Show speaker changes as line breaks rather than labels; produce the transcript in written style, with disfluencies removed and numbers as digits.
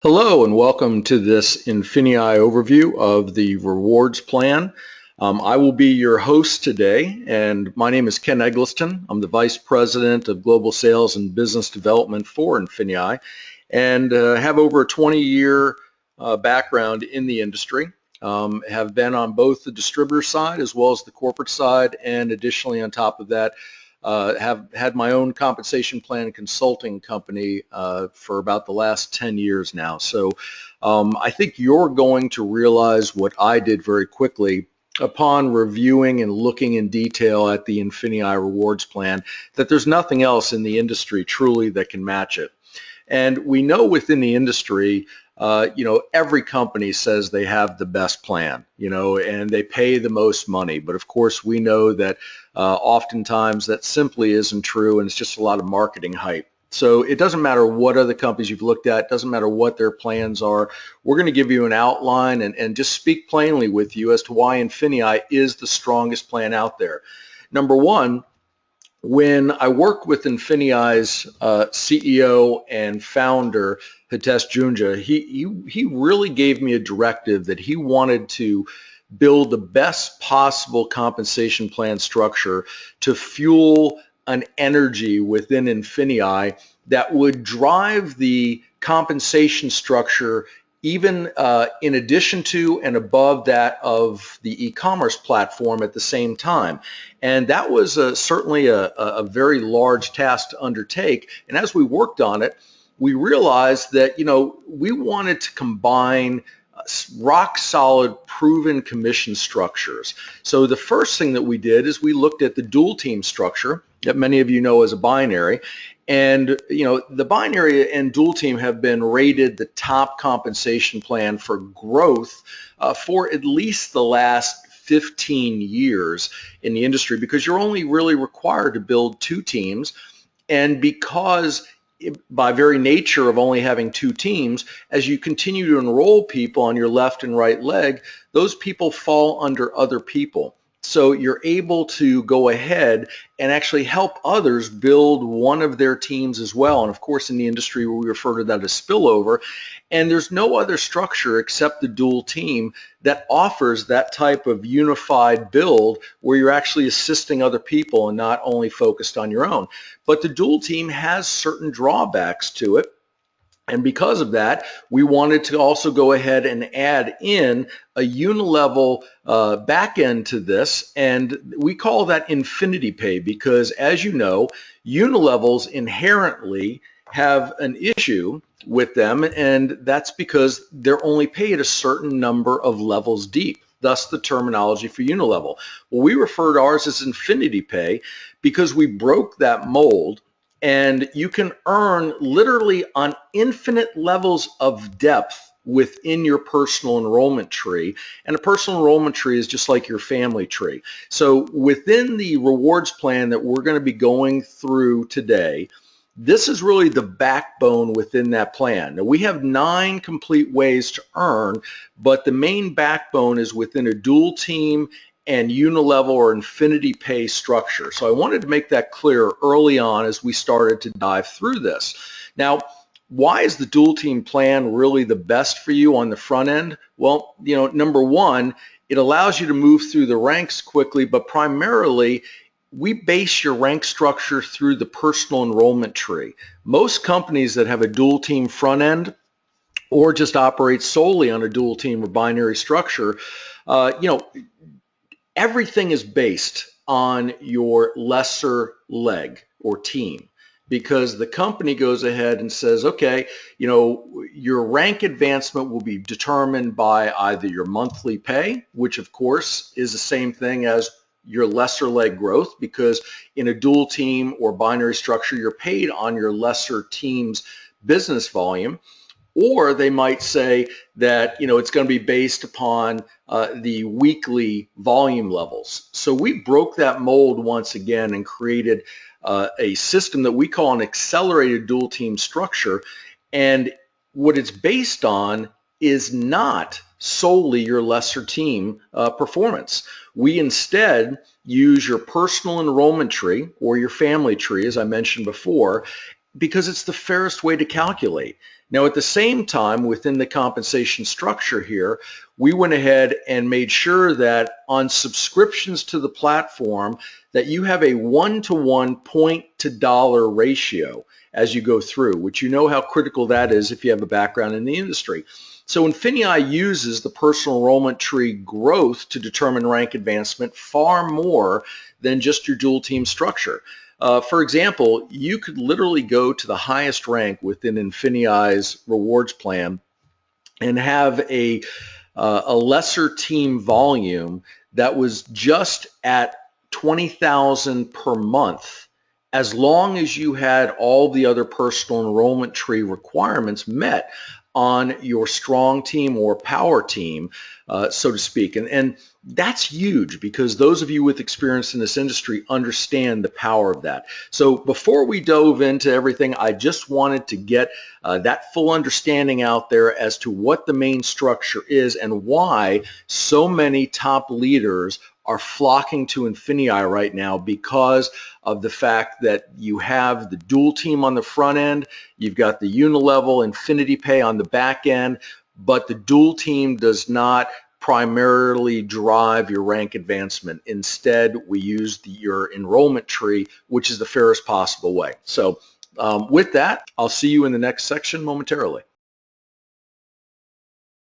Hello and welcome to this INFINii overview of the rewards plan. I will be your host today, and my name is Ken Eggleston. I'm the Vice President of Global Sales and Business Development for INFINii, and have over a 20-year background in the industry. Have been on both the distributor side as well as the corporate side, and additionally on top of that, have had my own compensation plan consulting company for about the last 10 years now. So I think you're going to realize what I did very quickly upon reviewing and looking in detail at the INFINii rewards plan, that there's nothing else in the industry truly that can match it. And we know within the industry, every company says they have the best plan, and they pay the most money. But of course, we know that oftentimes that simply isn't true, and it's just a lot of marketing hype. So it doesn't matter what other companies you've looked at, it doesn't matter what their plans are. We're going to give you an outline and just speak plainly with you as to why INFINii is the strongest plan out there. Number one, when I worked with INFINIi's CEO and founder, Hitesh Junja, he really gave me a directive that he wanted to build the best possible compensation plan structure to fuel an energy within INFINii that would drive the compensation structure even in addition to and above that of the e-commerce platform at the same time. And that was certainly a very large task to undertake. And as we worked on it, we realized that, we wanted to combine rock solid proven commission structures. So the first thing that we did is we looked at the dual team structure that many of you know as a binary. And the binary and dual team have been rated the top compensation plan for growth for at least the last 15 years in the industry, because you're only really required to build two teams. And because by very nature of only having two teams, as you continue to enroll people on your left and right leg, those people fall under other people. So you're able to go ahead and actually help others build one of their teams as well. And of course, in the industry, we refer to that as spillover. And there's no other structure except the dual team that offers that type of unified build where you're actually assisting other people and not only focused on your own. But the dual team has certain drawbacks to it. And because of that, we wanted to also go ahead and add in a unilevel back end to this, and we call that infinity pay, because as you know, unilevels inherently have an issue with them, and that's because they're only paid a certain number of levels deep, thus the terminology for unilevel. Well, we refer to ours as infinity pay because we broke that mold. And you can earn literally on infinite levels of depth within your personal enrollment tree. And a personal enrollment tree is just like your family tree. So within the rewards plan that we're going to be going through today, this is really the backbone within that plan. Now, we have 9 complete ways to earn, but the main backbone is within a dual team and unilevel or infinity pay structure. So I wanted to make that clear early on as we started to dive through this. Now, why is the dual team plan really the best for you on the front end? Well, number one, it allows you to move through the ranks quickly, but primarily we base your rank structure through the personal enrollment tree. Most companies that have a dual team front end or just operate solely on a dual team or binary structure, everything is based on your lesser leg or team, because the company goes ahead and says, okay, your rank advancement will be determined by either your monthly pay, which of course is the same thing as your lesser leg growth, because in a dual team or binary structure, you're paid on your lesser team's business volume. Or they might say that it's going to be based upon the weekly volume levels. So we broke that mold once again and created a system that we call an accelerated dual team structure. And what it's based on is not solely your lesser team performance. We instead use your personal enrollment tree or your family tree, as I mentioned before, because it's the fairest way to calculate. Now, at the same time, within the compensation structure here, we went ahead and made sure that on subscriptions to the platform that you have a 1-to-1 point to dollar ratio as you go through, which you know how critical that is if you have a background in the industry. So INFINii uses the personal enrollment tree growth to determine rank advancement far more than just your dual team structure. For example, you could literally go to the highest rank within INFINIi's rewards plan and have a lesser team volume that was just at 20,000 per month, as long as you had all the other personal enrollment tree requirements met on your strong team or power team, so to speak. And that's huge, because those of you with experience in this industry understand the power of that. So before we dove into everything, I just wanted to get that full understanding out there as to what the main structure is and why so many top leaders are flocking to INFINii right now, because of the fact that you have the dual team on the front end, you've got the unilevel Infinity Pay on the back end, but the dual team does not primarily drive your rank advancement. Instead, we use your enrollment tree, which is the fairest possible way. So with that, I'll see you in the next section momentarily.